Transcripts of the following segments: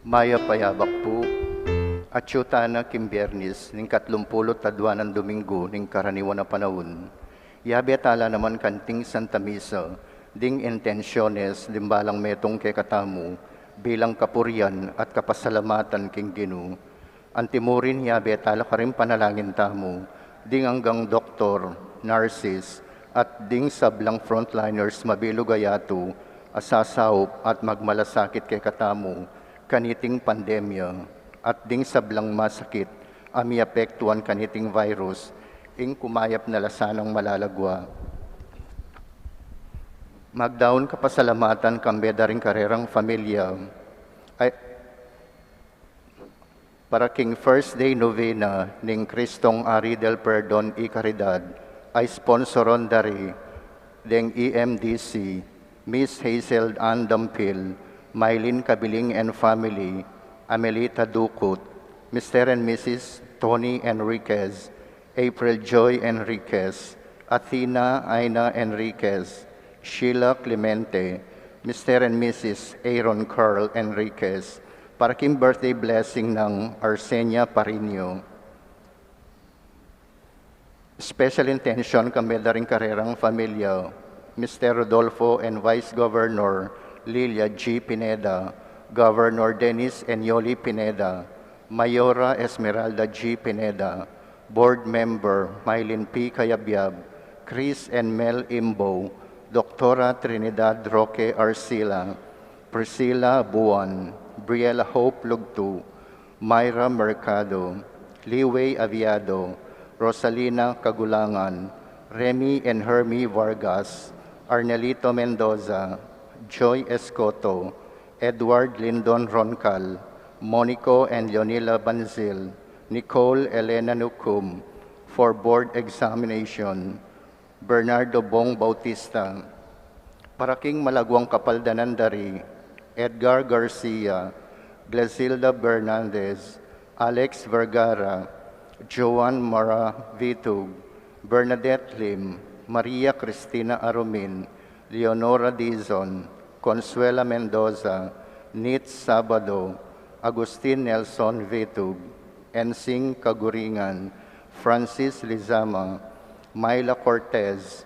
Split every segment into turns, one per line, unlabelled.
Maya payabak po, at na kimbiyernis, ning 32 ng Domingo, ning karaniwan na panahon. Yabe tala naman kanting Santa Misa, ding intensyones, dimbalang metong kay katamu, bilang kapurian at kapasalamatan king Ginu. Antimurin yabe tala ka rin panalangin tamo, ding hanggang doktor, nurses, at ding sablang frontliners mabilugayato, asasaup at magmalasakit kay katamu, kaniting pandemya, at ding sablang masakit, ami apektuan kaniting virus, ing kumayap na lasanang malalagwa. Magdaon kapasalamatan kambeda ring karerang familia, ay para king first day novena ning Kristong Ari del Perdon y Caridad ay sponsoron dari deng EMDC, Miss Hazel Ann Dampil, Mylene Kabiling and family, Amelita Ducut, Mr. and Mrs. Tony Enriquez, April Joy Enriquez, Athena Aina Enriquez, Sheila Clemente, Mr. and Mrs. Aaron Carl Enriquez, para king birthday blessing ng Arsenia Parino. Special intention kami ring karerang familia, Mr. Rodolfo and Vice Governor Lilia G. Pineda, Governor Dennis Enyoli Pineda, Mayora Esmeralda G. Pineda, Board Member Mylene P. Kayabyab, Chris and Mel Imbo, Doktora Trinidad Roque Arcila, Priscilla Buwan, Briella Hope Lugtu, Myra Mercado, Liway Aviado, Rosalina Kagulangan, Remy and Hermie Vargas, Arnelito Mendoza, Joy Escoto, Edward Lindon Roncal, Monico and Leonila Banzil, Nicole Elena Nucum, for board examination, Bernardo Bong Bautista, para king Malagwang Kapaldanan Dari, Edgar Garcia, Glazilda Bernandez, Alex Vergara, Joan Mara Vitug, Bernadette Lim, Maria Cristina Arumin, Leonora Dizon, Consuela Mendoza, Nitz Sabado, Agustin Nelson Vitug, Ensing Kaguringan, Francis Lizama, Myla Cortez,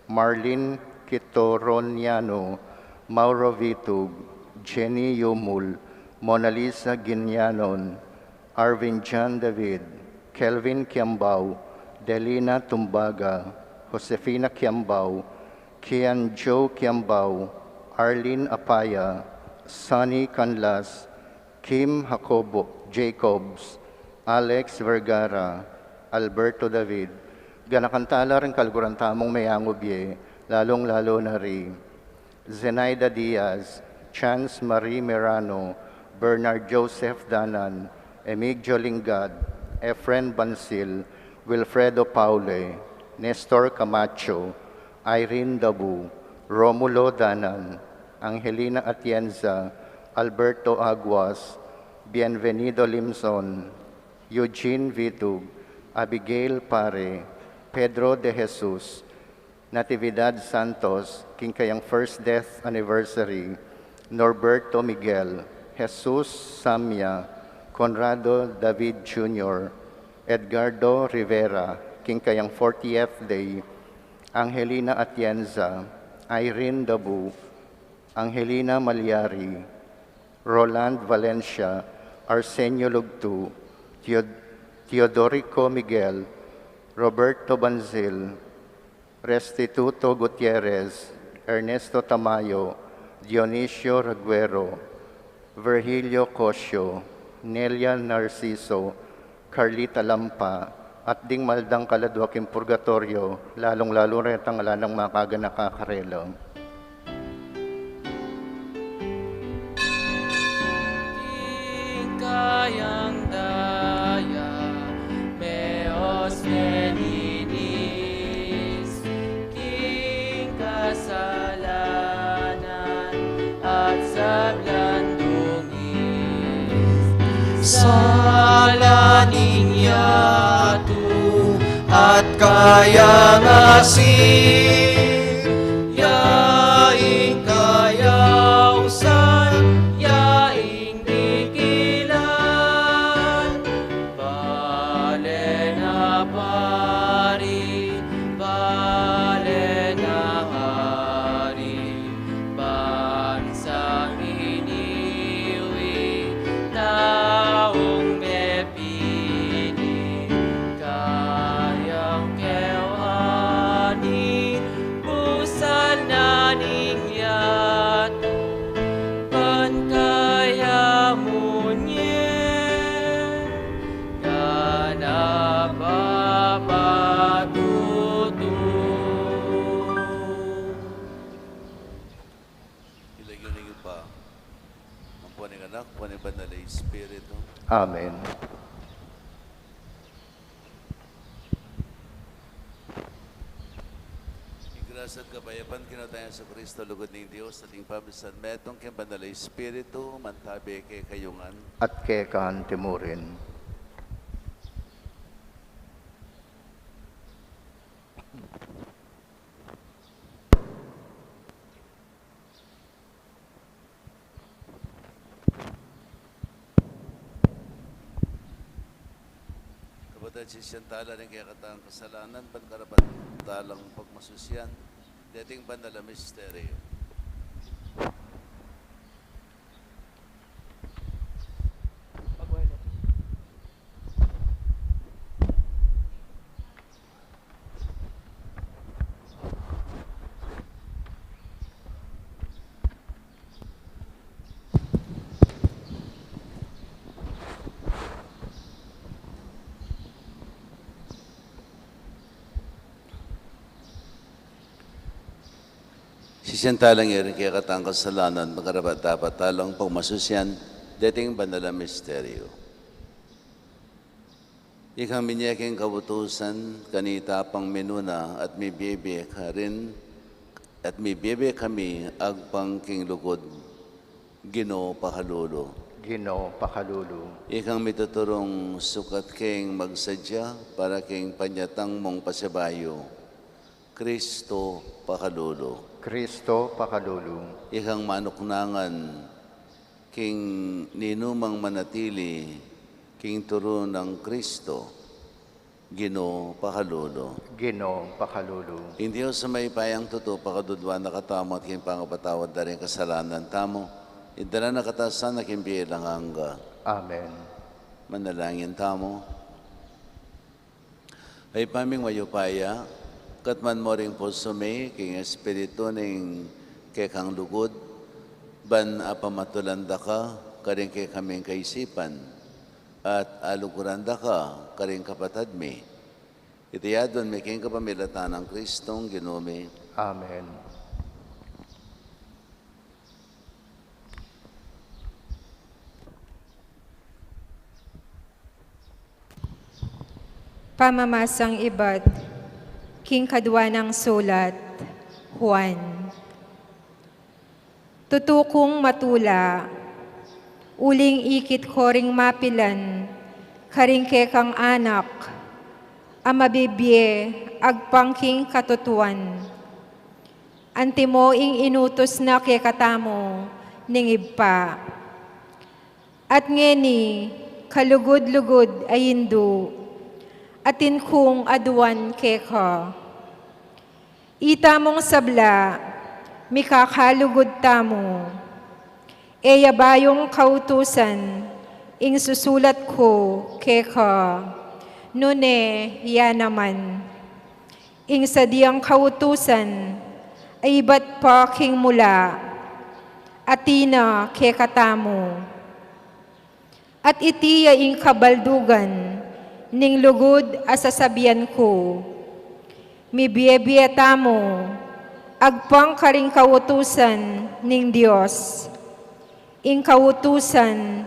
Marlene Quitoroniano, Mauro Vitug, Jenny Yumul, Mona Lisa Ginyanon, Arvin John David, Kelvin Kiambao, Delina Tumbaga, Josefina Kiambao, Kian Joe Kiambao, Arlene Apaya, Sunny Canlas, Kim Jacobo Jacobs, Alex Vergara, Alberto David, ganakantala rin kalgurantamong mayangobye, lalong-lalo na rin, Zenaida Diaz, Chance Marie Merano, Bernard Joseph Danan, Emigdio Lingad, Efren Bansil, Wilfredo Paule, Nestor Camacho, Irene Dabu, Romulo Danan, Angelina Atienza, Alberto Aguas, Bienvenido Limson, Eugene Vitug, Abigail Pare, Pedro de Jesus, Natividad Santos, king kayang first death anniversary, Norberto Miguel, Jesus Samya, Conrado David Jr., Edgardo Rivera, king kayang 40th day, Angelina Atienza, Irene Dabu, Angelina Malyari, Roland Valencia, Arsenio Lugtu, Teodorico Miguel, Roberto Banzil, Restituto Gutierrez, Ernesto Tamayo, Dionisio Raguero, Virgilio Cosio, Nelia Narciso, Carlita Lampa, at ding maldang kaladwaking purgatorio, lalong-lalo rin ang alanang makaga nakakarelo.
Kayang daya, meos meninis, king kasalanan at sablandungis. Sala ninyatu at kaya ngasih, yaing kayausan, yaing dikit. patutu.
Ilagyan pa ang po ng anak, po ng banal na Espiritu.
Amen.
Igras at kabayapan kinatayan sa Kristo, lugod ng Diyos, ating pabisan metong kay banal na Espiritu, mantabi kay kayungan.
At kekan timurin.
Kapatid si Siyantala ng kaya katang kasalanan, pagkarapat talang pagmasusyan, dating banal na misteryo. Sisintalang irin kaya katang kasalanan, magkarapat dapat talang pagmasusyan, dating banal na misteryo. Ikang minyaking kabutusan, kanita pang minuna, at may bebe ka rin, at may bebe kami, agpang king lugod, Ginoo pakalulu.
Ginoo pakalulu.
Ikang mituturong sukat king magsadya, para king panyatang mong pasabayo, Kristo pakalulu.
Kristo pakalulu.
Ikang manuknangan, king ninumang manatili, king turo ng Kristo, Ginoo pakalulu.
Ginoo pakalulu.
Hindi o sa may payang tuto, pakadudwa na katamo at king pangapatawad na rin kasalanan tamo, idala na katasan na king bilang hangga.
Amen.
Manalangin tamo. Ay paming mayupaya, katman mo ring puso may, king espiritu ning kekang lugod, ban apamatulanda ka, karing kay kaming kaisipan, at aluguranda ka, karing kapatad mi. Itiyadon may king kapamilatan ng Kristong Ginome.
Amen.
Pamamasang iba't king kadwa ng sulat, Juan. Tutukong matula, uling ikit ko ring mapilan, karing kekang anak, amabibye, agpangking katutuan. Antimo ing inutos na kekatamo, ning ibpa. At ngeni, kalugod-lugod ay hindu, atin kong aduan keka. Ita mong sabla, mikakalugod tamo. Eya bayong kautusan, ing susulat ko keka. Nune, ya naman. Ing sadiyang kautusan, ay iba't pa king mula. Atina keka tamo. At itiya ing kabaldugan, ning lugod asasabian ko, mibiyebieta mo, agpang karing kautusan ning Diyos. Ing kautusan,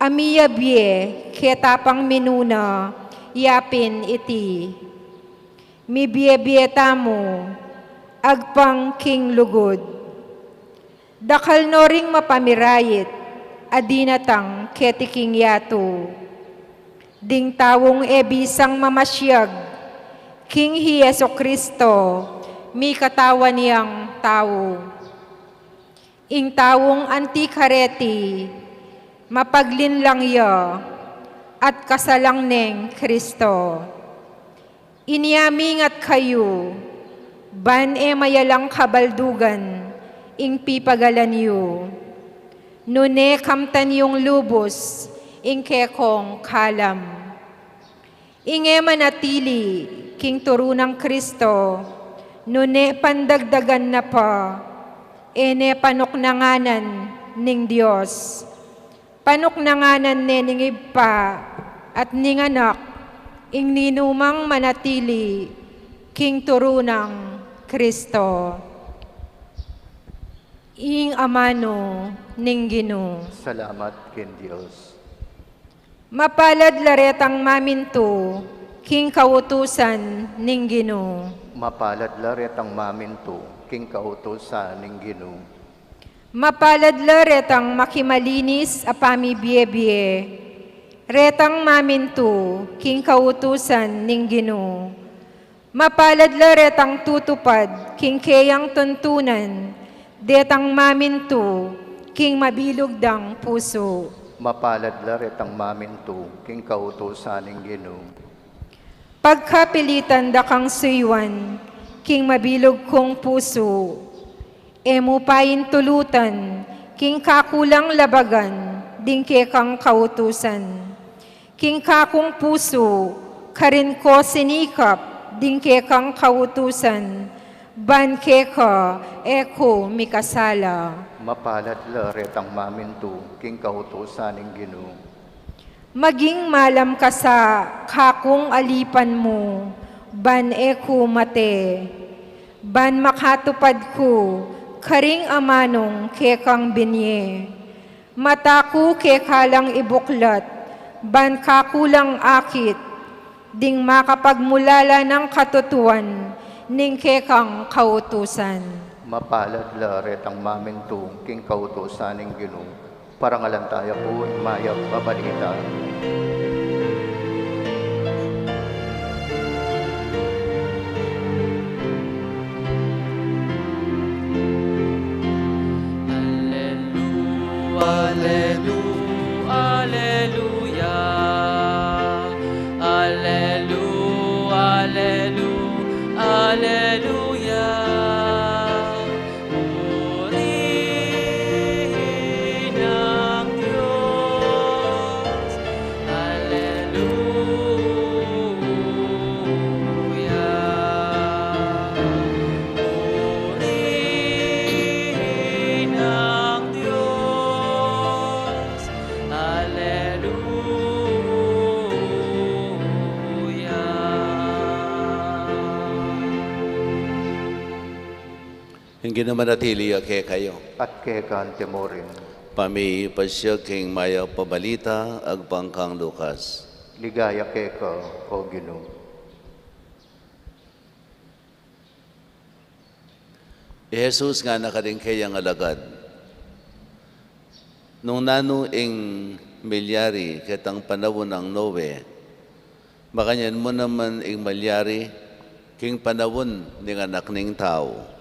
amiyabye, ketapang minuna, yapin iti. Mibiyebieta mo, agpang king lugod. Dakal no ring mapamirayit, adinatang ketiking yato. Ding tawong ebisang mamasyag, King Jesu Kristo, mi katawan niyang tao. Ing tawong antikareti, mapaglinlang ya, at kasalang neng Kristo. Iniamingat kayo, ban e mayalang kabaldugan, ing pipagalan yu. Nune kamtan yung lubos, ing kekong kalam. Inge manatili, king turo ng Kristo, nune pandagdagan na pa, ene panuknanganan ning Diyos. Panuknanganan ne ning ipa, at ning anak, ing ninumang manatili, king turunang Kristo. Ing amano ning Ginoo.
Salamat ken Dios.
Mapalad laretang maminto, king kautusan ning Ginoo.
Mapalad laretang maminto, king kautosan ning Ginoo.
Mapalad laretang makimalinis a pamibiyebye, retang maminto, king kautusan ning Ginoo. Mapalad laretang tutupad, king keyang tuntunan, detang maminto, king mabilog dang puso.
Mapalad laretang maminto, king kautosan ning Ginoo.
Pagkapilitan da kang suywan, king mabilog kong puso. Emo payin tulutan, king kakulang labagan, dingke kang kautusan. King kakong puso, karin ko sinikap, dingke kang kautusan. Banke ka, eko mikasala.
Mapalad laretang maminto, king kautosan ning Ginoo.
Maging malam ka sa kakong alipan mo, ban eko mate. Ban makatupad ko, karing amanong kekang binye. Mataku kekalang ibuklat, ban kakulang akit, ding makapagmulala ng katutuan, ning kekang kautusan.
Mapalad laretang maminto, king kautosan ning Ginoo. Parangalan tayo po, mayag babalita.
Alleluia, alleluia, alleluia, alleluia. Purihin ang Diyos, alleluia. Purihin ang Diyos,
Hinggi naman natili ake kayo.
At kekan temorin.
Pami pasya king maya pabalita agpangkang Lukas.
Ligaya keka, o Ginoo.
Jesus nga nakaring kayang alagad. Nung nano ing milyari kitang panawon ng Noe, makanyan mo naman ing milyari king panawon ng anak ning tao.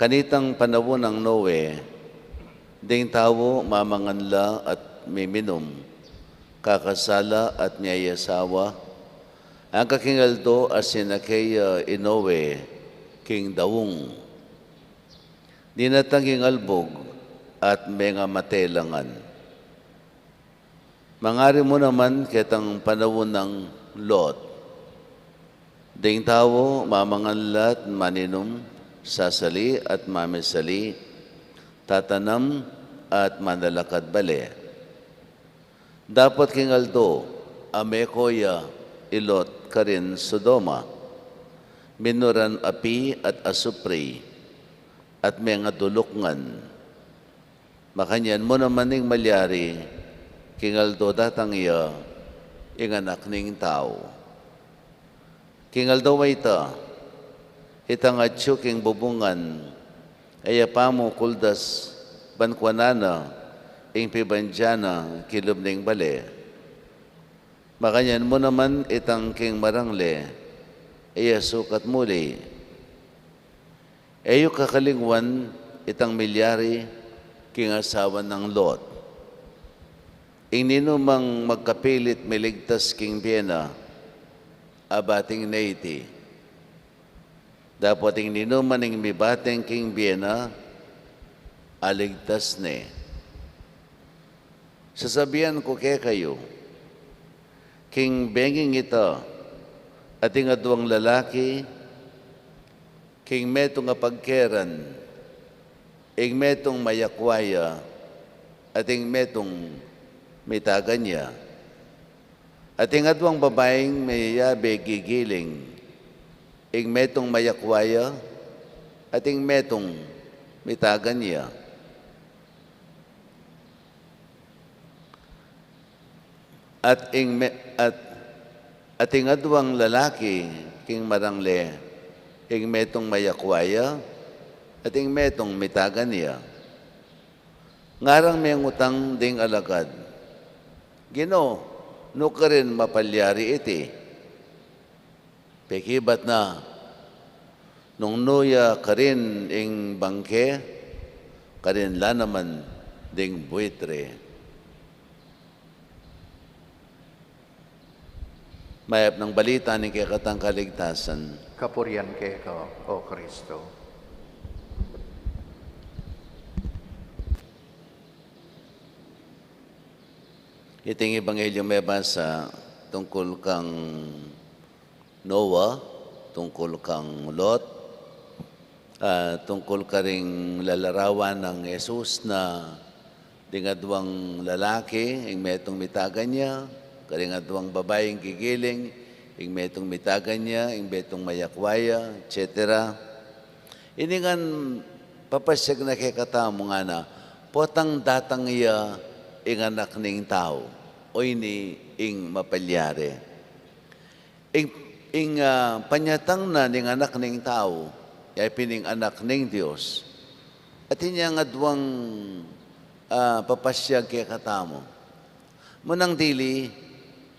Kanitang panawon ng Noe, ding tao mamanganla at miminom, kakasala at miyayasawa, ang kakingaldo as sinakaya inowe, king dawong. Dinatanging albog at mga matelangan. Mangari mo naman kitang panawon ng Lot. Ding tao mamanganla at maninom, sasali at mamisali, tatanam at manalakad bale. Dapat kingaldo, amekoya, ilot ka rin Sodoma, minuran api at asupri, at mga dulukngan. Makanyan mo naman ning malyari, kingaldo datang iya, inganak ning tao. Kingaldo wa ita, itang atsyuking bubungan, ay apamo kuldas bankwanana, ing pibanjana, kilom ning bale. Makanyan mo naman itang king marangle, ay sukat muli. Ayo kakalingwan itang milyari, king asawa ng Lot. Ing ninumang magkapilit miligtas king Biena, abating naiti. Dapat ing ninuman ing mibateng king Biena, aligtas ne. Sasabihan ko kaya kayo, king benging ito, at ing aduang lalaki, king metong apagkeran, ing metong mayakwaya, at ing metong mitagan niya, At ingadwang babaeng mayayabe gigiling, ing metong mayakwaya, at ing metong mitagan niya. At ingadwang lalaki, king marangle, ing metong mayakwaya, at ing metong mitagan niya. Ngarang may ngutang ding alagad. Gino, no ka rin mapalyari iti. Pekibat na, nung nuya ka rin ing bangke, ka rin la naman ding buitre. Mayap ng balita ni Kekatang Kaligtasan.
Kapurian keko, O Kristo.
Iting Ebanghelyo may basa tungkol kang Noah, tungkol kang Lot, tungkol ka ring lalarawan ng Jesus na dingadwang lalaki, ing metong mitagan niya, karingadwang babaeng gigiling, ing metong mitagan niya, ing metong mayakwaya, etc. Iningan papasyag na kekatamo nga na, potang datang iya ing anak ning tao, o ini ing mapalyare. Ing panyatang na ning anak ning tao, ay pining anak ning Dios, at inyang adwang papasyag kay katamo. Munang dili,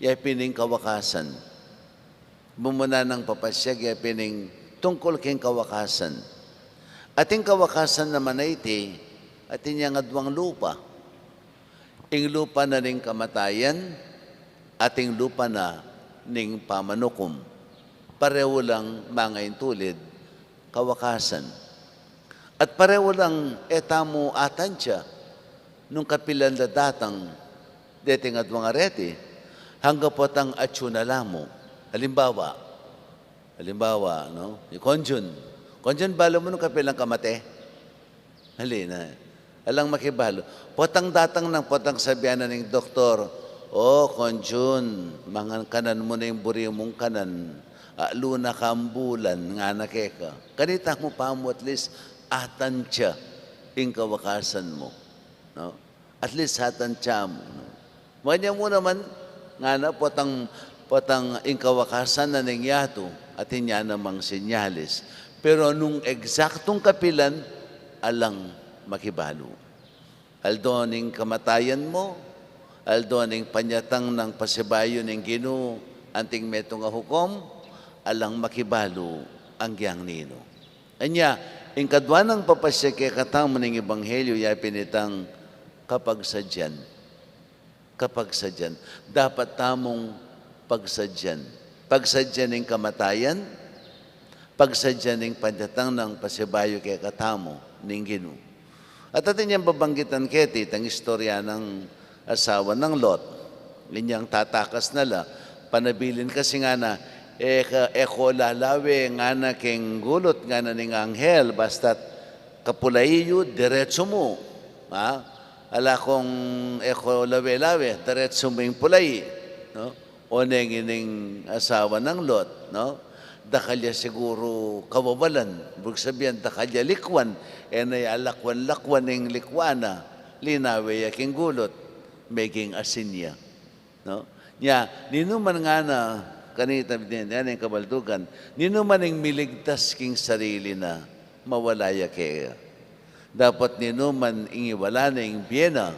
ay pining kawakasan. Bumuna ng papasyag, ay pining tungkol king kawakasan. Ating kawakasan naman ay iti, at inyang adwang lupa. Ing lupa na ning kamatayan, ating lupa na ning pamanukom. Pareho lang mga intulid, kawakasan. At pareho lang etamo atansya, nung kapilan na datang, deting adwang arete, hanggang po tang atsyunalamo. Halimbawa, no? Yung konjun, balo mo nung kapilang kamate. Halina. Alang makibalo. Potang datang ng potang sabihan na ng doktor, konjun, mga kanan mo na yung buri mong kanan, luna kambulan, nga nakeka. Kanita mo pa mo at least atansya yung kawakasan mo. No? At least atansya mo. No? Manya mo naman, nga na potang yung kawakasan na nangyato at inya namang sinyalis. Pero nung eksaktong kapilan, alang makibalo. Aldo ning kamatayan mo, aldo ning panyatang ng pasibayo ning Ginoo, anting metong hukom, alang makibalo ang giyang nino. Anya, ing kadwa ng papasya kay katamo ning Ebanghelyo, ya pinitang kapag sadyan. Dapat tamong pagsadyan. Pagsadyan ning kamatayan, pagsadyan ning panyatang ng pasibayo kay katamo ning Ginoo. At atin niyang babanggitan keti, ang istorya ng asawa ng Lot. Linyang tatakas nala, panabilin kasi nga na, eko lalawe nga na king gulot nga na ning anghel, basta't kapulaiyo, diretso mo. Ha? Ala kong eko lawe-lawe, diretso mo yung pulay. No? O neng ining asawa ng Lot, no? Dakalya siguro kawawalan. Bug sabihan, dakalya likwan. Nay alakwan-lakwan ng likwana. Linawe yaking gulot. Meging asinya. No? Nya, ninuman nga na, kanita din, yan yung kabaldugan, ninuman yung miligtas king sarili na mawala yakaya. Dapat ninuman ingiwala na yung biyena,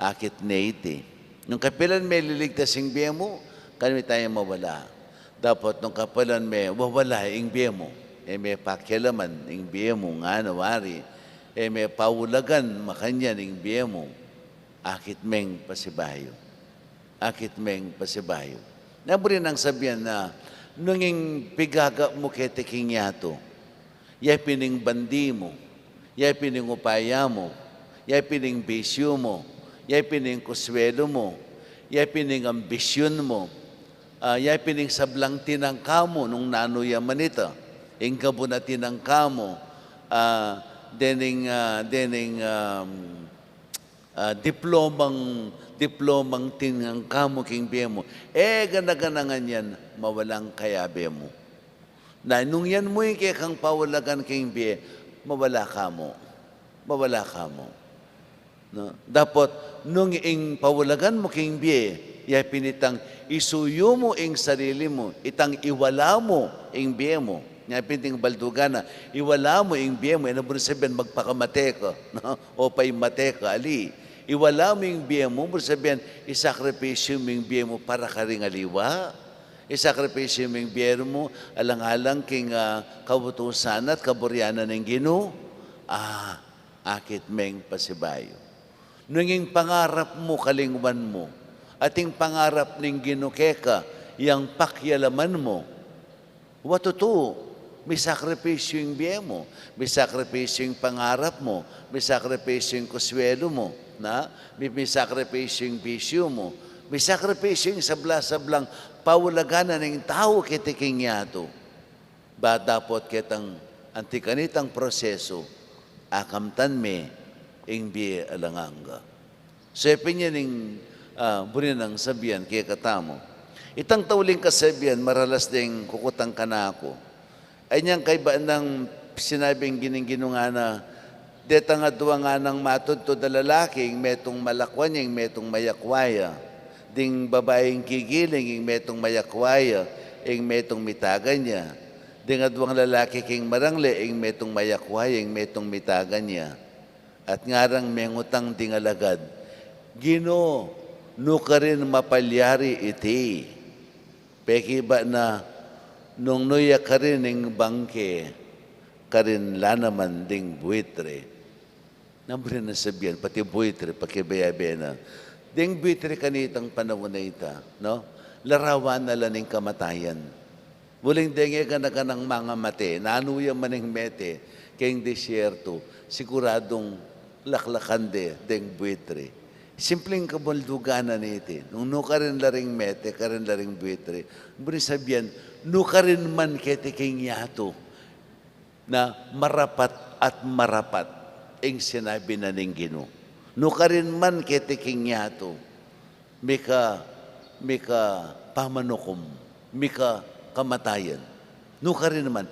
akit na iti. Nung kapilan may liligtas yung biya mo, kami tayo mawala. Dapat nung kapalan may wawala yung biya mo. May pakialaman yung biya mo nga nawari. May paulagan makanya yung biya mo. Akit meng pasibayo. Naburin ang sabihan na nunging pigaga mo kay teking yato, yay pining bandi mo, yay pining upaya mo, yay pining bisyo mo, yay pining kuswelo mo, yay pining ambisyon mo, yay pining sablang tinangka mo nung nanuya manita, ingkabo na tinangka mo, diplomang tingang kamo king biye mo. Ganaganangan yan, mawalang kayabe mo. Na nung yan mo yung kaya kang pawalagan king biye, mawala ka mo. Mawala ka mo. No? Dapat, nung ing pawalagan mo king biye, pinitang isuyo mo ing sarili mo, itang iwala mo ing biye mo. Pinting baldugana, iwala mo ing biye mo, ano sabihin, magpakamate ka, no? O pa'y mate ka, ali. Iwala mo yung biye mo, sabihin, isakripisyo mo yung biye mo para ka ring aliwa. Isakripisyo mo yung biye mo, alang-alang king kabutusan at kaburyanan ng Ginoo. Akit meng pasibayo. Nunging pangarap mo, kalingwan mo, ating pangarap ng ginukeka, yang pakyalaman mo, watuto, may sakripisyo yung biye mo, may sakripisyo yung pangarap mo, may sakripisyo yung kuswelo mo, may sakripisyo yung bisyo mo, may sakripisyo yung sabla-sablang pawalaganan ng tao kitiking yato. Ba dapat kitang antikanitang proseso, akamtan me, ing biye alanganga. So, niya ning buninang sabihan kaya katamo. Itang tauling kasabihan, maralas ding kukutang ka na ako. Ay niyang kaiba ng sinabing gining-ginunga na deta nga duwa nga ng matod to da lalaking metong malakwan yung metong mayakwaya. Ding babaeng kigiling yung metong mayakwaya yung metong mitagan niya. Ding nga duwang lalaki king marangle yung metong mayakwaya yung metong mitagan niya. At ngarang mengutang ding alagad. Gino, no ka rin mapalyari iti. Peki ba na nung nuya ka rin ng bangke, ka rin lanaman ding buitre. Nambrin na sabihan, pati buitre, pakibayabaya na. Ding buitre kanitang panahon na ita, no? Larawan na lang ng kamatayan. Buling dengue ka na ng mga mate, nanuya maning mete, kayong desyerto, siguradong laklakan ding buitre. Simpleng kabalduganan iti. Nung ka rin laring mete, ka rin laring buitre. Buling sabihan, ka rin man ketiking yato na marapat at marapat ang sinabi na ning Ginoo. Ka rin man ketiking yato, mika pamanukom, mika kamatayan. Ka rin naman.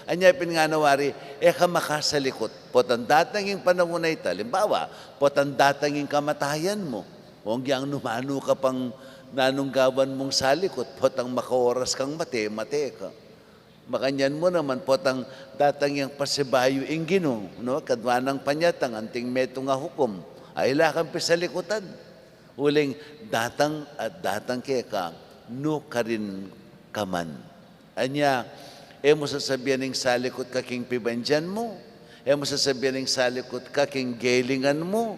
Anyapin nga nawari, makasalikot. Potan datanging panahon na ita. Limbawa, potan datanging kamatayan mo. Huwag yang numano ka pang nanunggawan mong salikot. Potang makaoras kang mate ka. Makanyan mo naman, potang datanging pasibayo ing Ginoo. No? Kadwanang panyatang, anting meto nga hukom. Ay lakang pisalikutan. Uling, datang at datang keka, ka rin kaman. Anya, mo sasabihan ng salikot kaking pibandyan mo. Mo sasabihan ng salikot kaking gelingan mo.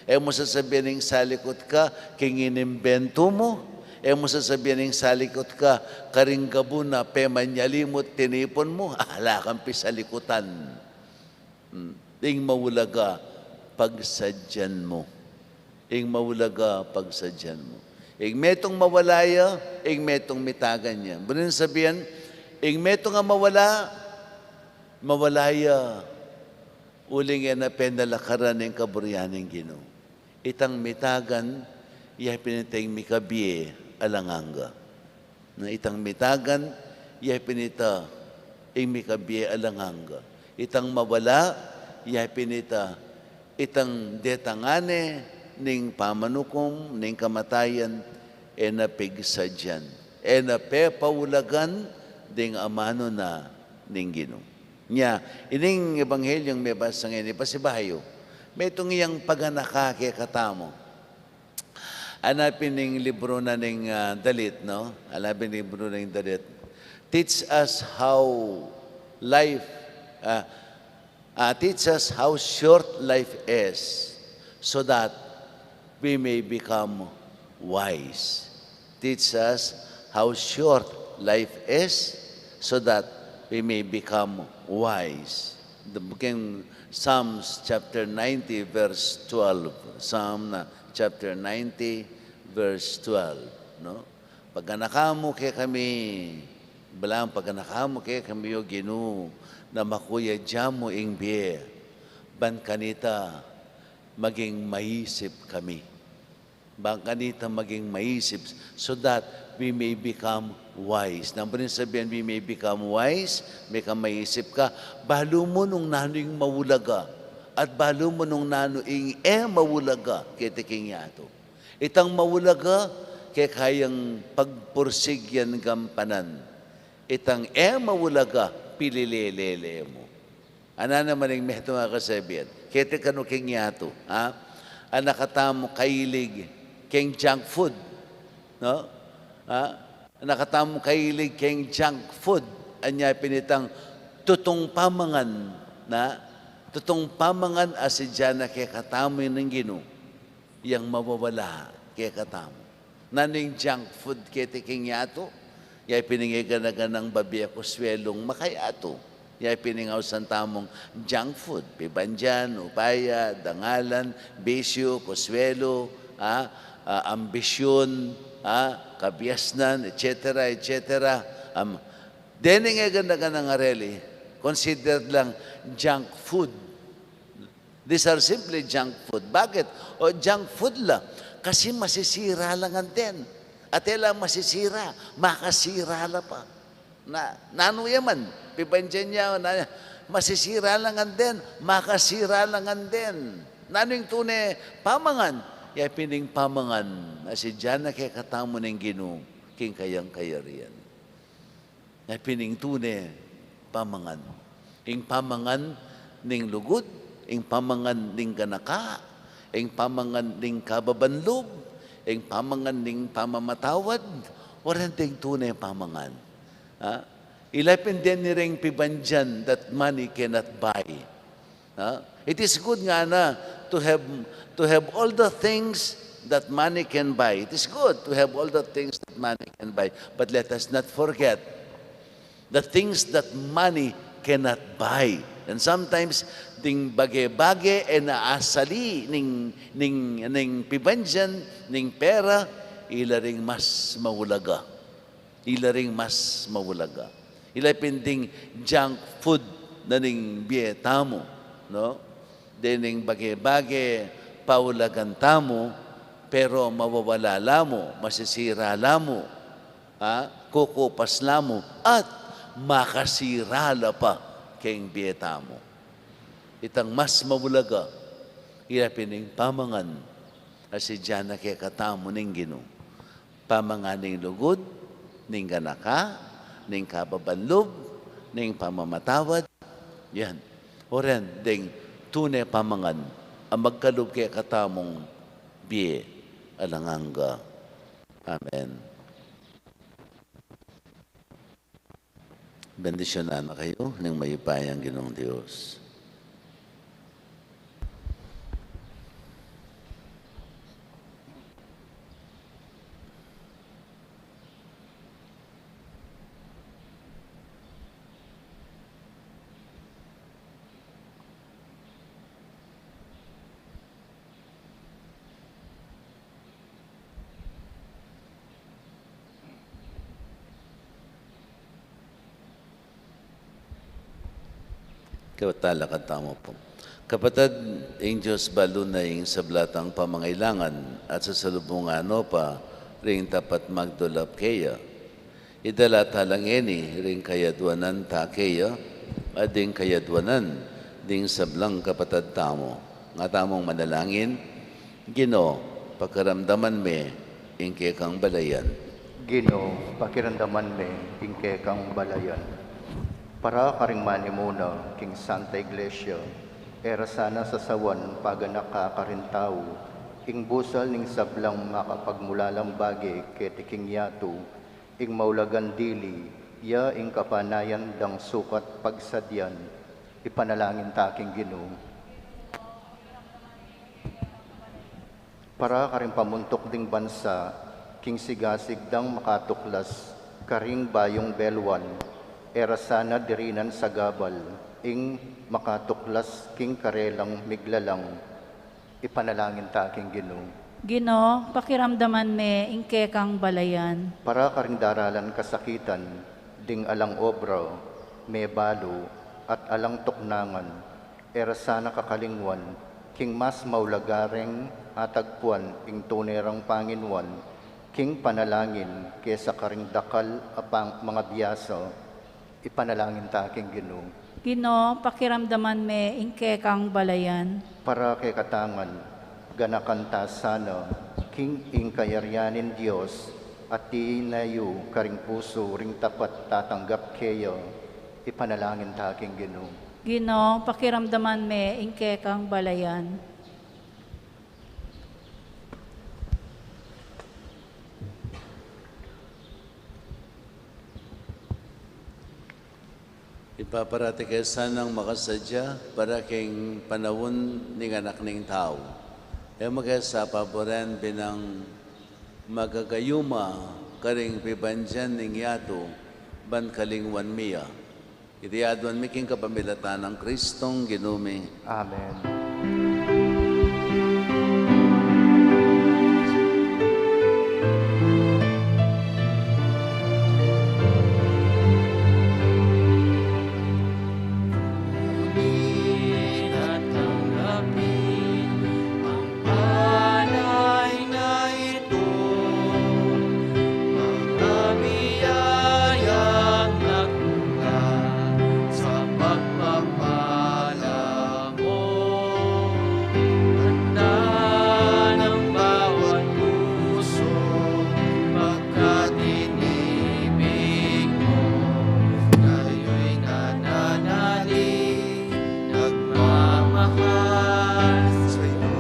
Mo sasabihan ng salikot ka king inimbento mo. Mo sasabihan ng salikot ka karing gabo na pemanyalimot tinipon mo. Ala kang pisalikutan. Ing mawulaga pagsadyan mo. Ing mawulaga pagsadyan mo. Ing metong mawalaya, ing metong mitagan niya. Bunin sabihan, ing metong nga mawalaya, uling yan na penalakaran ng kaburyaning Ginoo. Itang mitagan, iya pinitang mikabiye alanganga. Na itang mitagan, iya pinita ing mikabiye alanganga. Itang mawala, iya pinita itang detangane ning pamanukom, ning kamatayan, napigsadyan. Napepawulagan ding amano na ning Ginoo. Nya, ining ebanghelyong may basa ngayon, ipasibayo, may itong iyang paganaka kaya katamo. Anapin ning libro na ning dalit, no? Anapin ning libro na ning dalit. Teach us how short life is so that we may become wise. Teach us how short life is so that we may become wise. The book in Psalms chapter 90 verse 12. Psalm chapter 90 verse 12. No? Pagkanakamo kay kami, balang pagkanakamo kay kami o Ginoo na makuya jamo ing biye. Ban kanita maging maisip kami. Bangkanita maging maisip so that we may become wise. Nang rin sabihin, we may become wise, may ka maisip ka, balo mo nung nanoing mawulaga, at balo mo nung nanoing mawulaga, kitiking yato. Itang mawulaga, kaya kayang pagpursig yan gampanan. Itang mawulaga, pililelele mo. Ana naman yung meto nga kasabihan, kaya kano king yato, ha? Anakatamo kailig, king junk food, no? Nakatamo kailig keng junk food. Anya pinitang tutong pamangan na tutong pamangan asidya na kaya katamo ng Gino yang mawawala kaya katamo. Naning junk food kaya tiking yato, yay piningigan ng babi ako swelong makayato. Yay piningaw sa tamong junk food, pibanjan, upaya, dangalan, bisyo, kuswelo, ambisyon, kabiasnan, etc., etc. Dening nga ng areli, considered lang junk food. These are simply junk food. Bakit? O junk food lang. Kasi masisira lang ang din. At lang masisira, makasira la pa. Nano yaman, pipandiyan niya, masisira lang ang din, makasira lang ang din. Nano yung tunay, pamangan. Yay pining pamangan, si dyan na kaya katamo ng Gino, king kayang kayarian. Yay pining tunay, pamangan. Ing pamangan ning lugod, ing pamangan ning ganaka, ing pamangan ning kababanlog, ing pamangan ning pamamatawad, waran ting tunay pamangan. Ilapin din ni ring pibandyan that money cannot buy. It is good nga na to have all the things that money can buy. It is good to have all the things that money can buy. But let us not forget the things that money cannot buy. And sometimes ding bage-bage naasali ning pibandyan, ning pera, ilaring mas mawulaga. Ilaring mas mawulaga. Ilapinding junk food na ning bietamo, no? Dening bage-bage paulagan tamo, pero mawawala lamo, masisira lamo, kukupas lamo, at makasira la pa keng bietamo. Itang mas mawulaga, ilapining pamangan, asidya na kaya katamo ning Gino. Pamangan ning lugod, ning ganaka, ning kababanlog, ning pamamatawad, yan. Oren, ding tunay pamangan, ang magkalog kaya katamong biye, alanganga. Amen. Bendisyonan na kayo ng mayupayang Ginoong Diyos. Kawatala katamo po. Kapatid, ang Diyos balo na yung sablatang pamangailangan at sa salubungan pa ring tapat magdulap kaya. Idala talang eni ring kayadwanan ta kaya at ding kayadwanan ding sablang kapatid tamo. Nga tamong manalangin, Gino, pakaramdaman me ingke kang balayan.
Gino, pakiramdaman me, ingke kang balayan. Para karing manimuna, King Santa Iglesia, era sana sa sawan paganak karintaw, ing busal ning sablang makapagmulalang bagi ketiking yato, ing maulagan dili, ya ing kapanayan dang sukat pagsadyan, ipanalangin taking Gino. Para karing pamuntok ding bansa, king sigasig dang makatuklas, karing bayong belwan, era sana dirinan sa gabal, ing makatuklas king karelang miglalang, ipanalangin taking Gino.
Gino, pakiramdaman me, ingke kang balayan.
Para karing daralan kasakitan, ding alang obra, may balo, at alang tuknangan, era sana kakalingwan, king mas maulagaring atagpuan ing tunerang Panginuan, king panalangin kesa karing dakal apang mga biyaso, ipanalangin ta king Ginoo.
Ginoo, pakiramdaman me ingke kang balayan.
Para kay katangan, ganakanta sana, king ing kayaryanin Diyos, at tiinayo karing puso ring tapat tatanggap kayo, ipanalangin ta king Ginoo.
Ginoo, pakiramdaman me ingke kang balayan.
Ipaparati kayo sanang makasadya para king panawon ning anak ning tao. E magkasa paboran binang magagayuma karing pibanjan ning yato ban kalingwan miya. Itiadwan miking kapamilatan ng Kristong Ginumi.
Amen.
at tanggapin ang palay na ito, mga biyayang nagmula sa pagpapala mo. Handa ng bawat puso pagkat inibig mo, kayo'y nananalig, nagmamahal sa'yo.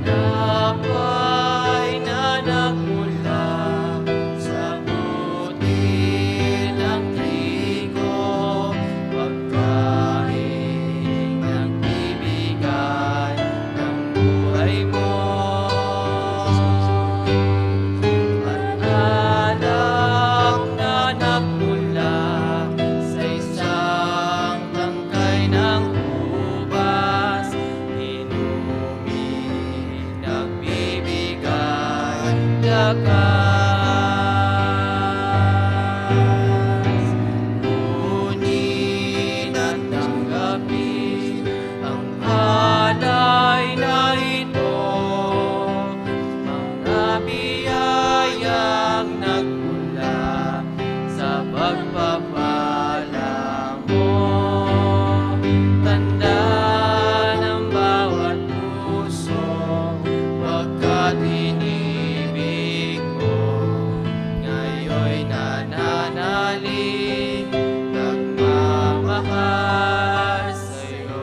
Tinapay na nagmula sa butil ng trigo, pagkain ng bibigay ng buhay mo. At alak na nagmula sa isang tangkay ng ubas, inumin, nagbibigay lakas. Kunin at tanggapin ang alay na ito, mga biyayang nagmula sa pagpapala mo. Tanda ng bawat puso pagkat inibig mo, ngayo'y nananalig, nagmamahal sa'yo.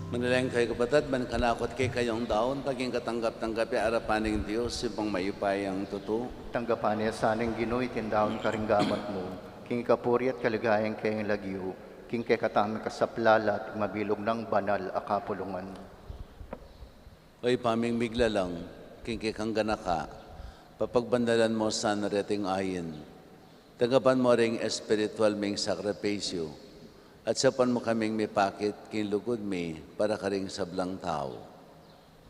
Manalang kayo kapatid, man kanakot kay kayong daon, paging katanggap-tanggapi arapaning Diyos, ibang mayupayang totoo.
Tanggapan niya sanang Ginoo itindahon karinggamat mo, king kapuri at kaligayang kayong lagyo, king kay katami kasaplala at mabilog ng banal a kapulungan.
Oy paming migla lang, king kang ganaka, papagbandalan mo sa nareting ayin. Tagapan mo ring espiritual ming sakripisyo, at sapan mo kaming mipakit king lugod mi para karing sablang tao.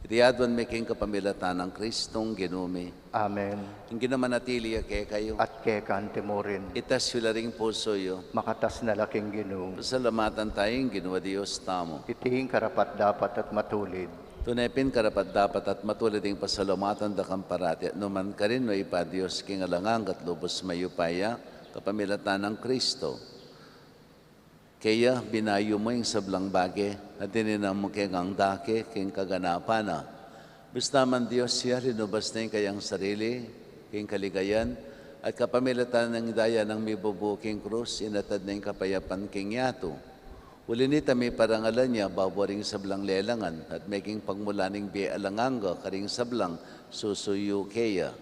Itiadwan mi king kapamilatan ng Kristong Ginumi.
Amen.
Ang ginamanatili kay kayo,
At kay kante mo rin,
itas yula ring puso yo.
makatas na laking Ginoo,
Pasalamatan tayong ginawa Diyos tamo.
itihing karapat dapat at matulid,
Tunepin karapat dapat at matulad ng pasalamatan da kang parati. At numan ka rin, may pa Diyos king alangang at lubos mayupaya, kapamilatan ng Kristo. Kaya binayo mo yung sablang bage at tininam mo kay ang dake, king kaganapan na. Basta man Diyos siya, rinubas na yung kayang sarili, king kaligayan, at kapamilatan ng daya ng mibubuking krus, inatad na yung kapayapan king yato. Uli ni tami parangalan niya, bawaring sablang lelangan, at making pagmulaning bialanganga, karing sablang susuyo kaya.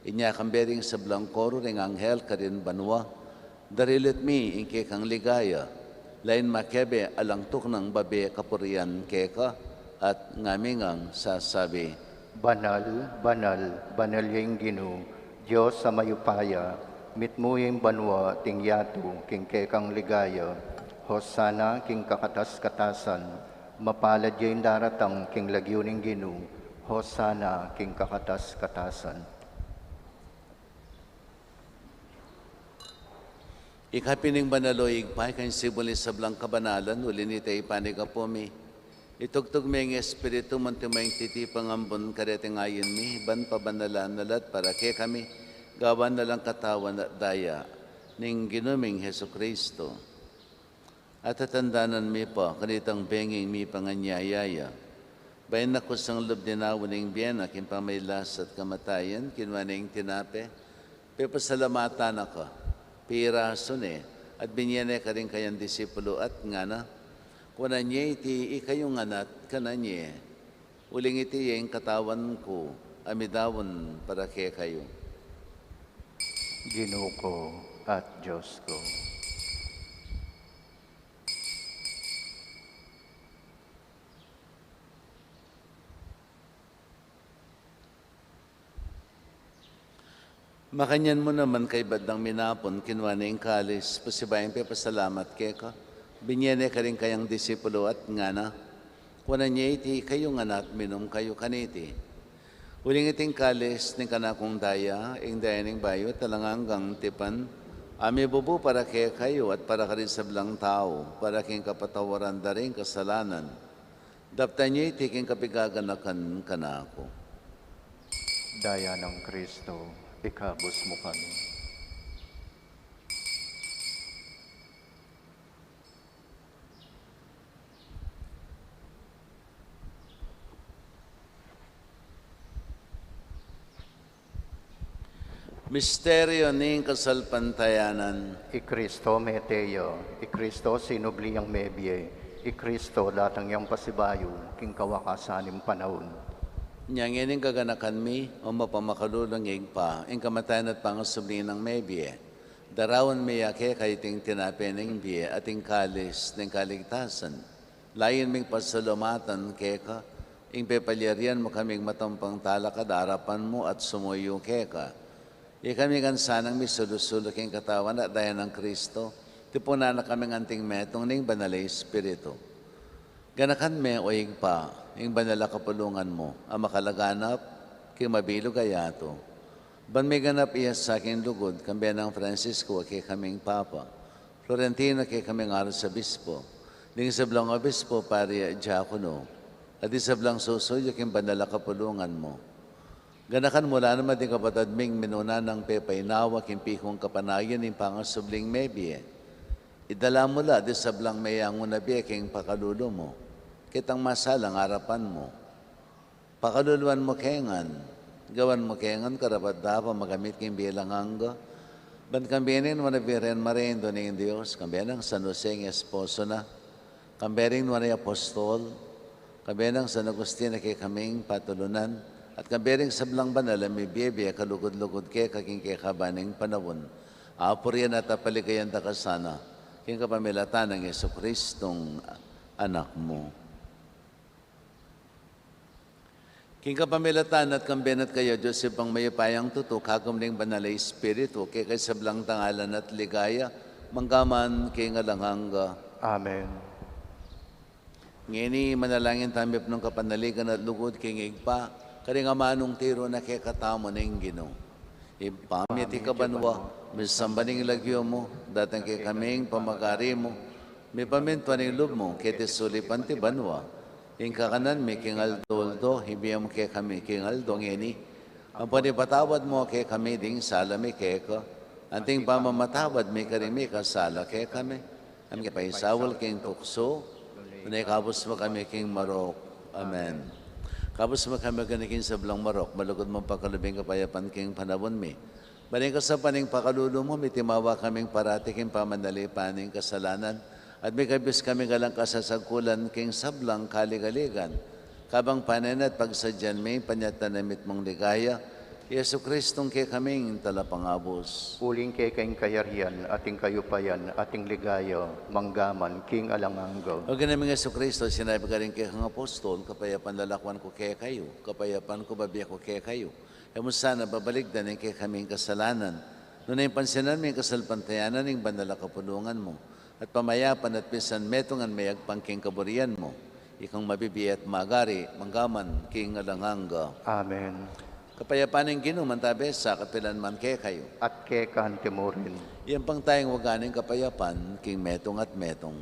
Inya kambering sablang koro ring anghel karin banwa, darilit mi ingke kang ligaya, lain makebe alangtok ng babe kapurian keka, at ngamingang sasabi,
banal, banal, banal yung Ginoo, Diyos sa mayupaya, mitmuyeng banwa tingyato, king kekang ligaya, Hosana king kakatas-katasan, mapalad yung daratang king lagyuning Ginoo, Hosana king kakatas-katasan.
Ikapining banaloig pa, kang sibulis sa blang kabanalan, ulinita ipanig po mi. Itugtog mi ang Espiritu, mantumayang titipang ambon kareteng ayin mi, ban pabanalan nalat para ke kami, gawan na lang katawan at daya, ning ginuming Heso Kristo. At tatandanan mi pa, kanitang benging mi panganyayaya. Bayan na kusang loob dinawan ng biyena, kimpamaylas at kamatayan, kinwaning tinape, pepasalamatan ako, pirason at binyene ka rin kayang disipulo at ngana, kuna niya iti ikayong anat kananye, uling iti yung katawan ko, amidawon para kaya kayo.
Ginoo ko at Diyos ko.
Makanyan mo naman kay badang minapon, kinwa na yung kalis, pasibayang pasalamat kay ka. Binyene ka rin kayang disipulo at ngana. Kuna niya iti kayong anak, minum kayo kaniti. Uling iting kalis, ni kanakong daya, ing daya ning bayo, talanganggang tipan. Ami bubu para kay kayo at para ka rin sa blang tao, para king kapatawaran da rin kasalanan. Dapta niya iti king kapigaganakan kanako.
Daya ng Kristo, ikabos mo kami.
Misteryo ning kasalpantayanan.
Ikristo meteo, Ikristo sinubli ang mebye, Ikristo datang yang pasibayo, king kawakasanim panahon.
Niyang ining kaganakan mi, o mapamakadulangig pa, ing kamatayan at pangasubli ng may biye. Darawan mi yake kay ting tinape ng biye at ing kalis ng kaligtasan. Layin ming pasalumatan keka, ing pepalyarian mo kaming matampang talakad harapan mo at sumuyo keka. Kami kan sanang mi sulusulok ing katawan at daya ng Kristo, tipuna na kaming anting metong ning banalay Espiritu. Ganakan me o ing pa, ing banala kapulungan mo, ang makalaganap, kay mabilog ayato. Ban may ganap iya sa aking lugod, kambiyan ng Francisco, kay kaming Papa. Florentino, kay kaming Arzobispo. Ning sablang Obispo, pari Diakono. At isablang susuyo, kay banala kapulungan mo. Ganakan mula naman din kapatid ming minuna ng pepaynawa, kay pikong kapanayan, ng pangasubling mebye. Idala mula, di sablang mayango na biya, kay pakalulo mo. Kitang masalang harapan mo. Pakaluluan mo kengan, gawan mo kengan, karapat dapat magamit kang bilang hangga. Ban kambinin mo na biren marindo ng Diyos, kambiyan ng San Jose ng esposo na, kambiyan mo na apostol, kambiyan ng San Agustin na kay kaming patulunan, at kambiyan sa blang banal, may biyebya, kalugod-lugod kay kaking kay kabaning panawon. Apurian at apaligayan da kasana, king kapamilatan ng Yesu Kristong anak mo. King kapamilatan at kambenat kayo, Joseph, ang mayapayang tuto, kagam ng banalay Espiritu, kay sablang tangalan at ligaya, manggaman kay ngalanghanga.
Amen.
Ngini manalangin tamip ng kapanaligan at lugod kay ngigpa, karing amanong tiro na kay katamo ng Ginoo. Ipamit ikabanwa, misambaning lagyo mo, datang kay kaming pamagari mo, may pamintuan ng loob mo, kay tisulipan ti banwa. Ing kakanan mi king aldoldo, hibiyam kay kami king aldo ngeni. Ang panipatawad mo kay kami ding sala mi kay ka. Anting pamamatawad mi karimi kasala kay kami. Ang kipaisawal king tukso, unay kabus mo kami king marok. Amen. Kabus mo kami king sablang marok, malugod mo pakalubing kapayapan king panawon mi. Baling ka sa paning pakalulo mo, mitimawa kaming parati king pamanalipaning kasalanan. At may kabis kami galang kasasagkulan king sablang kaligaligan. Kabang panen at pagsadyan may panyatanamit mong ligaya, Yesu Kristong kay kaming talapangabos.
Uling kay kayong kayarian, ating kayupayan, ating ligaya, manggaman, king alanganggo.
O ganaming Yesu Kristo, sinabi ka rin kay kang apostol, kapayapan lalakwan ko kay kayo, kapayapan ko babiya ko kay kayo. E mo sana babaligdan kay kaming kasalanan. Noon ay pansinan may kasalpantayanan ng banala kapulungan mo. At pamayapan at pisan metongan may agpangking kaburian mo. Ikang mabibi at magari, manggaman, king alanganga.
Amen.
Kapayapaan ng Ginoo mantabe sa kapilan man kay kayo.
at kekahan timorin.
Iyan pang tayong waganing kapayapan, king metong at metong.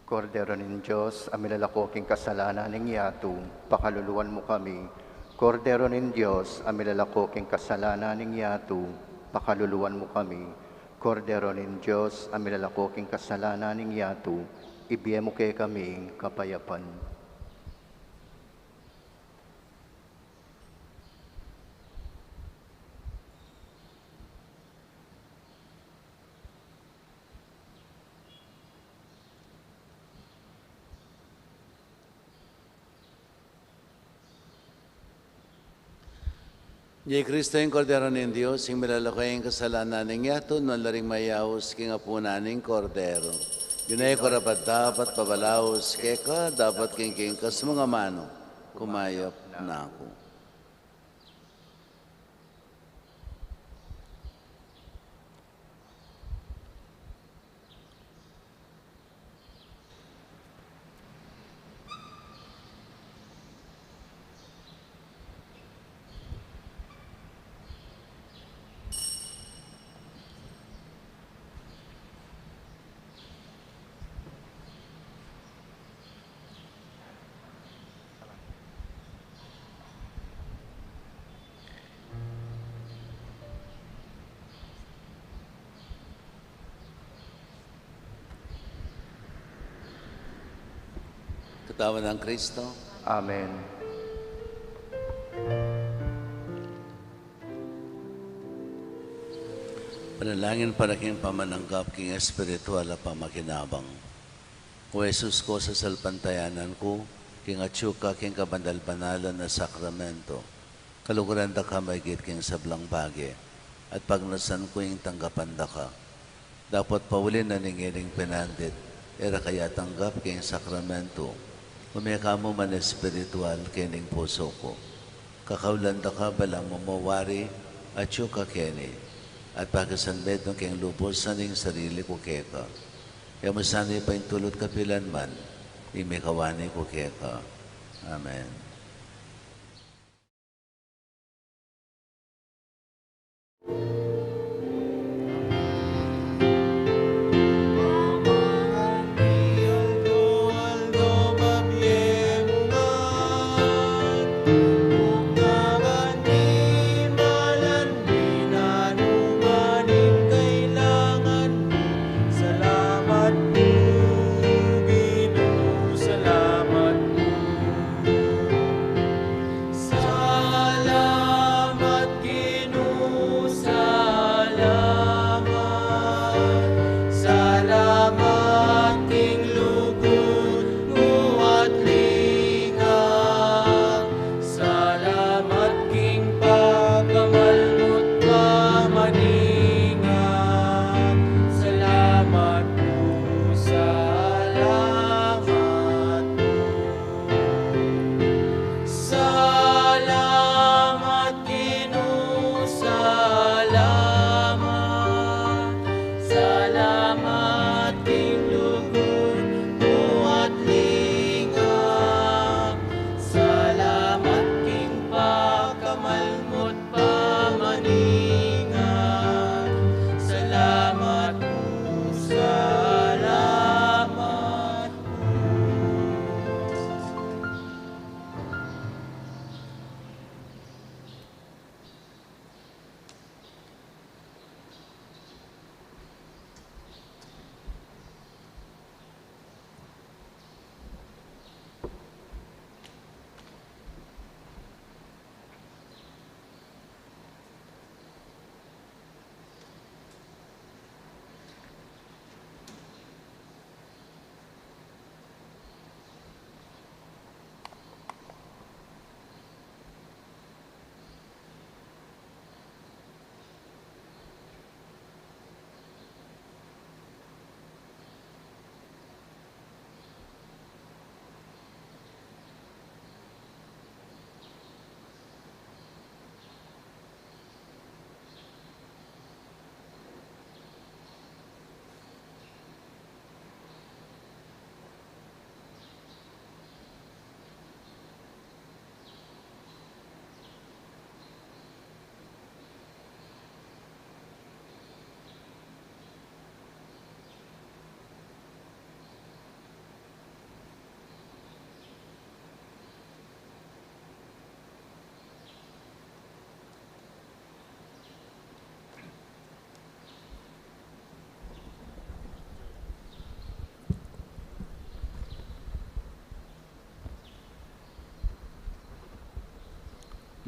Kordero ng Diyos, amilalakoking kasalanan ng yato, pakaluluwan mo kami. Kordero ng Diyos, amilalakoking kasalanan ng yato, pakaluluwan mo kami. Kordero ng Diyos, amilalakoking kasalanan ng yato, ibiye mo kay kami kapayapan.
Jay Kristo yung kordero ng Diyos, yung milalakay ang kasalanan ng yato, non laring mayaos, king apunaning kordero. Yun ay karapat dapat pabalaos, keka dapat king kas mga mano, kumayap na ako. Katawan ng Kristo.
Amen.
Panalangin para king pamananggap king espiritual at pamakinabang. O Jesus ko sa salpantayanan ko, king atsyuka king kabandal-banalan na sakramento, kaluguran da ka maigit king sablang bagi, at pagnasan ko yung tanggapan da ka. Dapat paulin na ningiling pinandit, era kaya tanggap king sakramento, umeka mo man espiritual kining puso ko. Kakaulan da ka balang mamawari, atsyuka kini, at pagkasanbed ng keng lupos sa ning sarili ko keka. Kaya masanay pa yung tulot kapilan man, imikawani ko keka. Amen.
Salamat Ginoo sa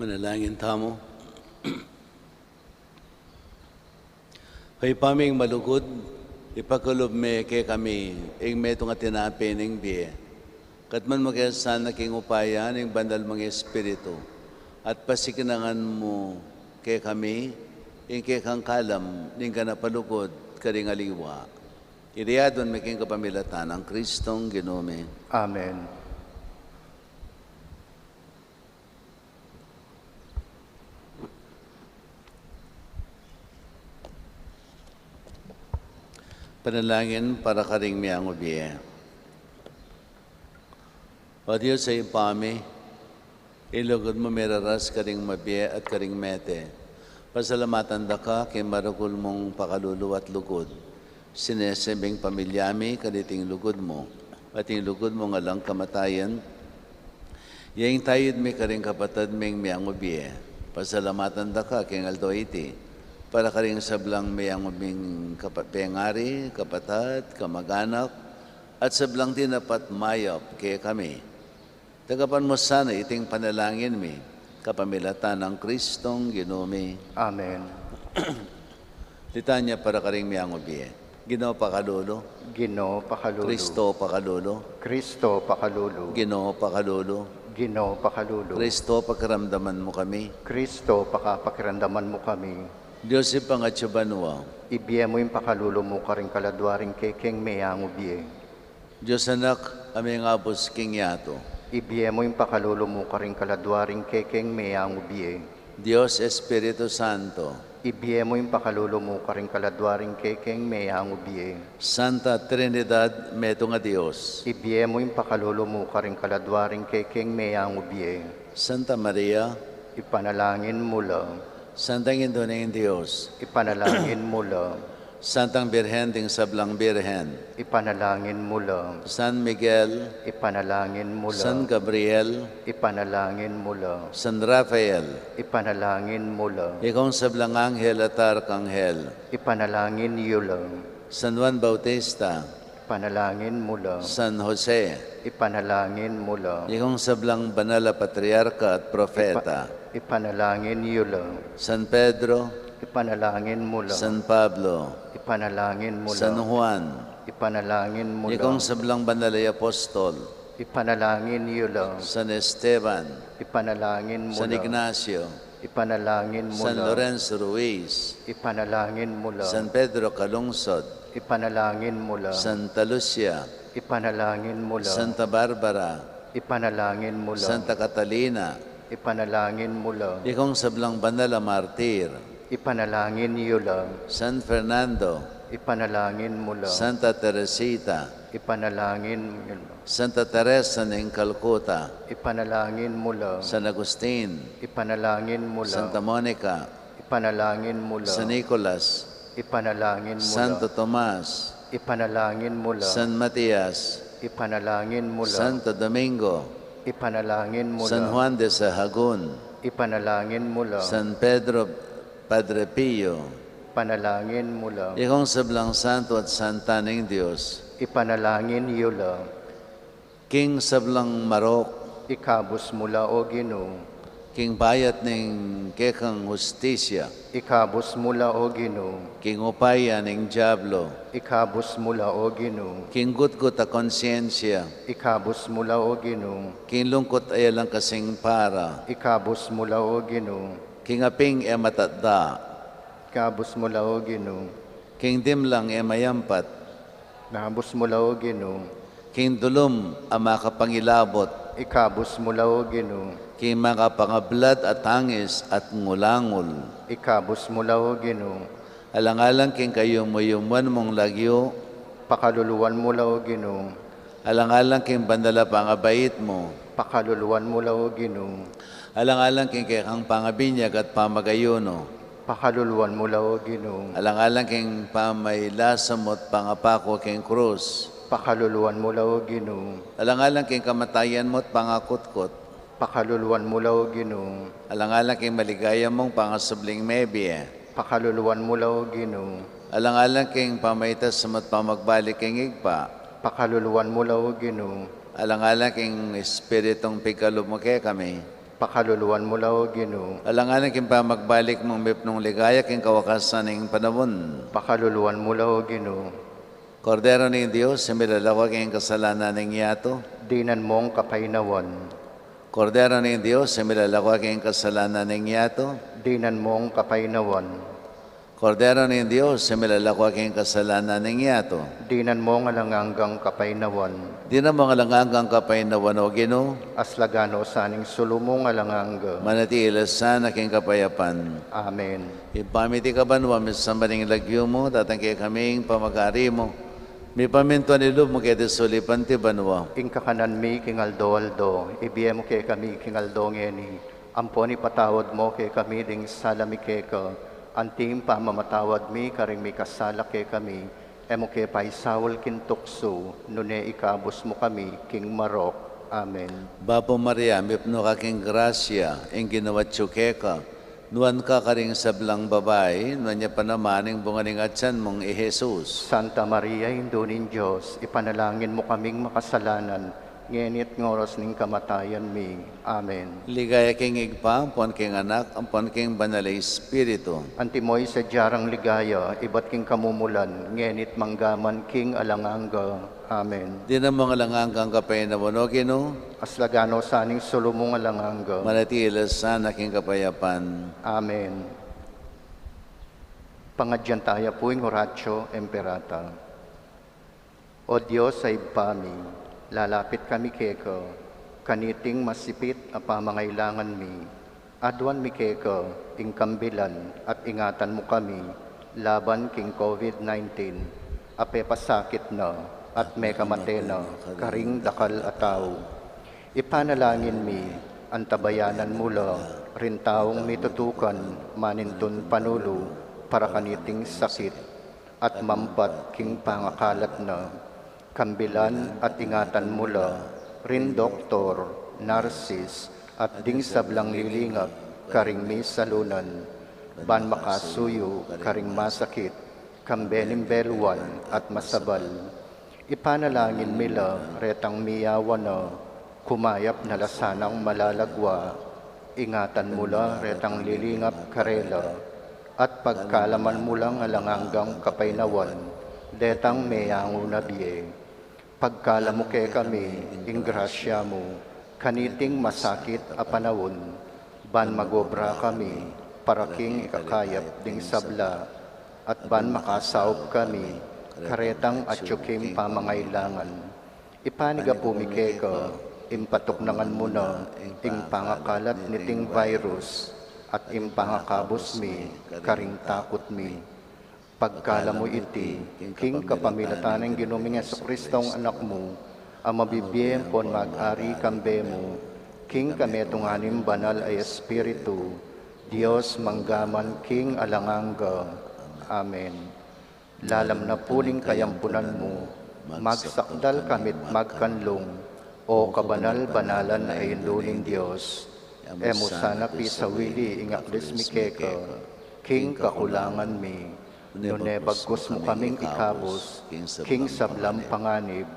Manalangin tamo. Kay paming malugod, ipakulob me kay kami, ing meto nga tinapi ning biye. Katman magkasan na king upaya ning bandal mga espiritu, at pasikinangan mo kay kami, ing kay kang kalam, ning ka napalugod, karing aliwa. Iriadon may king kapamilatan ang Kristong Ginome.
Amen.
Panalangin para karing miyang ubiye. O Diyos sa ipami, ilugod mo miraras karing mabiye at karing mete. Pasalamatan da ka kay maragul mong pakalulu at lugod. Sinesembing pamilyami kaniting lugod mo. At yung lugod mo nga lang kamatayan. Yaing tayod mi karing kapatad ming miyang ubiye. Pasalamatan da ka kay ngaldo iti. Para karing sablang mayang uming kapatengari, kapatad, kamag-anak, at sablang tinapat mayop kaya kami. Tagapan mo sana iting panalangin mi, kapamilatan ng Kristong Ginome.
Amen.
Litanya para karing mayang ubiye. Ginoo pakalulo,
Ginoo pakalulu.
Kristo pakalulo,
Kristo pakalulu.
Ginoo pakalulo,
Ginoo pakalulu.
Kristo pakaramdaman mo kami.
Kristo pakapakirandaman mo kami.
Diyos ipangatsubanwa,
Ibiye mo yung pakalulo mo karing kaladwaring kekeng mayang ubiye.
Diyos anak, aming abos king yato.
Ibiye mo yung pakalulo mo karing kaladwaring kekeng mayang ubiye.
Diyos Espiritu Santo,
Ibiye mo yung pakalulo mo karing kaladwaring kekeng mayang ubiye.
Santa Trinidad, meto nga Diyos.
Ibiye mo yung pakalulo mo karing kaladwaring kekeng mayang ubiye.
Santa Maria,
Ipanalangin mo lang.
Santang Indoneng Diyos.
Ipanalangin mo lang.
Santang Birhen ding Sablang Birhen.
Ipanalangin mo lang.
San Miguel,
Ipanalangin mo
San
lang.
Gabriel,
Ipanalangin mo lang.
San Rafael,
Ipanalangin mo lang.
ikong Sablang Anghel at Arkanghel,
Ipanalangin niyo lang.
San Juan Bautista,
Ipanalangin mo lang.
San Jose,
Ipanalangin mo lang.
ikong Sablang Banal na Patriarka at Profeta,
Ipanalangin niyo lang.
San Pedro,
Ipanalangin mo lang.
San Pablo,
Ipanalangin mo
San
lang.
Juan,
Ipanalangin mo
ikong
lang.
Sablang Banal na Apostol,
Ipanalangin niyo lang.
San Esteban,
Ipanalangin mo
San
lang.
Ignacio,
Ipanalangin mo
San
lang.
Lorenzo Ruiz,
Ipanalangin mo lang.
San Pedro Calungsod,
Ipanalangin mo lang.
Santa Lucia,
Ipanalangin mo lang.
Santa Barbara,
Ipanalangin mo lang.
Santa Catalina,
Ipanalangin mo lang.
ikong Sablang Banal na Martir,
Ipanalangin niyo lang.
San Fernando,
Ipanalangin mo lang.
Santa Teresita,
Ipanalangin niyo lang.
Santa Teresa ng Calcutta,
Ipanalangin mo lang.
San Agustin,
Ipanalangin mo lang.
Santa Monica,
Ipanalangin mo lang.
San Nicolas,
Ipanalangin mo
Santo
lang.
Tomas,
Ipanalangin mo lang.
San Matias,
Ipanalangin mo lang.
Santo Domingo,
Ipanalangin mo
San
lang.
Juan de Sahagun,
Ipanalangin mo lang.
San Pedro Padre Pio,
Panalangin mo lang.
ikong Sablang Santo at Santa ng Diyos,
Ipanalangin niyo lang.
King Sablang Marok,
Ikabos mula o Ginoo.
King Bayat ng Kekang Justisya,
Ikabos mula o Ginoo.
King Upaya ng Diablo,
Ikabos mula o Ginoo.
King Gutgut a Konsyensya,
Ikabos mula o Ginoo.
King Lungkot ay lang kasing para,
Ikabos mula o Ginoo.
King Aping e Matadda,
Ikabos mula o Ginoo.
King Dimlang e Mayampat,
Nakabos mula o Ginoo.
King Dulum a makapangilabot,
Ikabos mula o Ginoo.
King makapangablad at hangis at ngulangol,
Ikabos mula o Ginoo.
alang-alang king kayo muyumuan mong lagyo,
Pakaluluwan mula o Ginoo.
alang-alang king bandala pangabait mo,
Pakaluluwan mula o Ginoo.
alang-alang king kekang pangabinyag at pamagayuno,
Pakaluluwan mula o Ginoo.
alang-alang king pamaylasam at pangapako king krus,
Pakaluluwan mula o Ginoo.
alang-alang king kamatayan mo at pangakutkot,
Pakaluluwan mula o Ginoo.
alang-alang king maligaya mong pangasubling mebye,
Pakaluluwan mula o Ginoo.
alang-alang king pamaitas at pamagbalik king igpa,
Pakaluluwan mula o Ginoo.
alang-alang king espiritong pigkalob mo kay kami,
Pakaluluwan mo lao, Ginoo.
Alanganan king pamagbalik mong mipnong ligaya king kawakasan ng panahon.
Pakaluluwan mo lao, Ginoo.
Kordero ng Diyos, similalawa king kasalanan ng yato.
Dinan mong kapainawan.
Kordero ng Diyos, similalawa king kasalanan ng yato.
Dinan mong kapainawan.
Kordero ng Diyos, similalawa king kasalanan ng yato.
Dinan mong alanganggang kapainawan.
Di na mga langangang kapainawan o Ginoo,
Aslagano saning sulumong alangangga.
manatiilas sana king kapayapan.
Amen.
Ipamiti ka ba naman sa maning lagyo mo, tatangkay kaming pamagari mo. May paminto ni Lub mo kaya sulipan ti banwa.
Ingkakanan mi kingaldo-aldo, ibiye mo kay kami kingaldo ngeni. Amponi patawad mo kay kami ding salami kay ka. Anting pamamatawad mi karing mi kasala kay kami. Emo kay paisawol kintukso, nune ikabos mo kami king marok. Amen.
Bapo Maria, mipno ka king grasya, ing ginawa ka. Nuan ka karing sablang babae, nuan niya pa naman ang bungaling atsan mong Jesus.
Santa Maria, Indunin Diyos, ipanalangin mo kaming makasalanan, ngenit ngoros ning kamatayan mi. Amen.
Ligaya king igpa, ampon king anak, ampon king banalay espiritu.
Antimoy sa jarang ligaya, iba't king kamumulan, ngenit manggaman king alanganga. Amen.
Di na mga langangang kapainawan o Ginoo,
Aslagano saning sulumong alanganga.
manatiilas sana king kapayapan.
Amen. Pangadyan tayo puing Horatio Emperata. O Diyos ay pami, lalapit kami keko, kaniting masipit a pamangailangan mi. Adwan mi keko, ingkambilan at ingatan mo kami, laban king COVID-19, ape pasakit na, at may kamate na, karing dakal ataw. Ipanalangin mi, antabayanan mula, rintaong mitutukan, manintun panulo, para kaniting sakit, at mampat king pangakalat na, kambilan at ingatan mula, rin doktor, narsis, at ding sablang lilingap, karing may salunan, ban makasuyo, karing masakit, kambening beluan at masabal. Ipanalangin mila, retang miyawa na, kumayap na lasanang malalagwa, ingatan mula, retang lilingap karela, at pagkalaman mulang alanganggang kapainawan, detang meyango na biye. Pagkalamuke kami, ingrasya mo, kaniting masakit a panawon, ban magobra kami, paraking ikakayap ding sabla, at ban makasaop kami, karetang atsukim pamangailangan. Ipaniga pumike ka, impatuknangan mo na, ing pangakalat niting virus, at impangakabos mi, karing takot mi. Pagkala mo iti, king kapamilatan ng ginuming Yesu Kristong anak mo, ang mabibiyem pon mag-ari kambe mo, king kametunganim banal ay Espiritu, Diyos manggaman king alanganga. Amen. Lalam na puling kayampunan mo, magsakdal kamit magkanlong, o kabanal-banalan ay induling Diyos. Emo sana pisawili ingaklis mi keka, king kakulangan mi, nune bagkus mo kaming ikabos, king sablam panganib,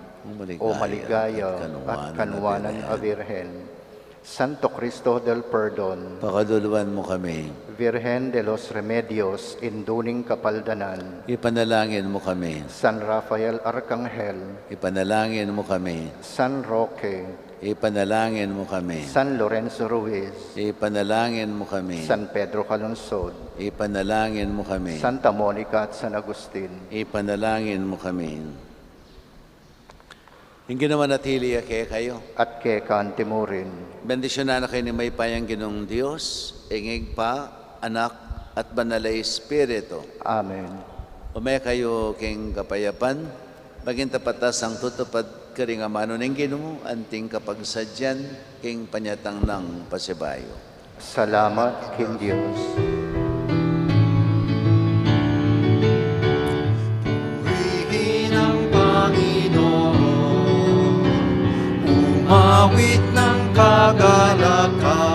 o maligaya at kanwanan a Virhen. Santo Cristo del Perdon,
Pakaduluan mo kami.
Virgen de los Remedios, induning kapaldanan,
Ipanalangin mo kami.
San Rafael Arcangel,
Ipanalangin mo kami.
San Roque,
Ipanalangin mo kami.
San Lorenzo Ruiz,
Ipanalangin mo kami.
San Pedro Calungsod,
Ipanalangin mo kami.
Santa Monica at San Agustin,
Ipanalangin mo kami. Yung ginawa natili kaya kayo.
at kay Kantimurin.
Bendisyonan na kayo ni may payang ginong Diyos, ingig pa, anak, at banalay Espiritu.
Amen.
Umay kayo king kapayapan, maging tapatas ang tutupad karing amano ng ginoo, anting kapagsadyan, king panyatang ng pasibayo.
Salamat, King Diyos.
Purihin ang Panginoon, umawit ng kagalakan.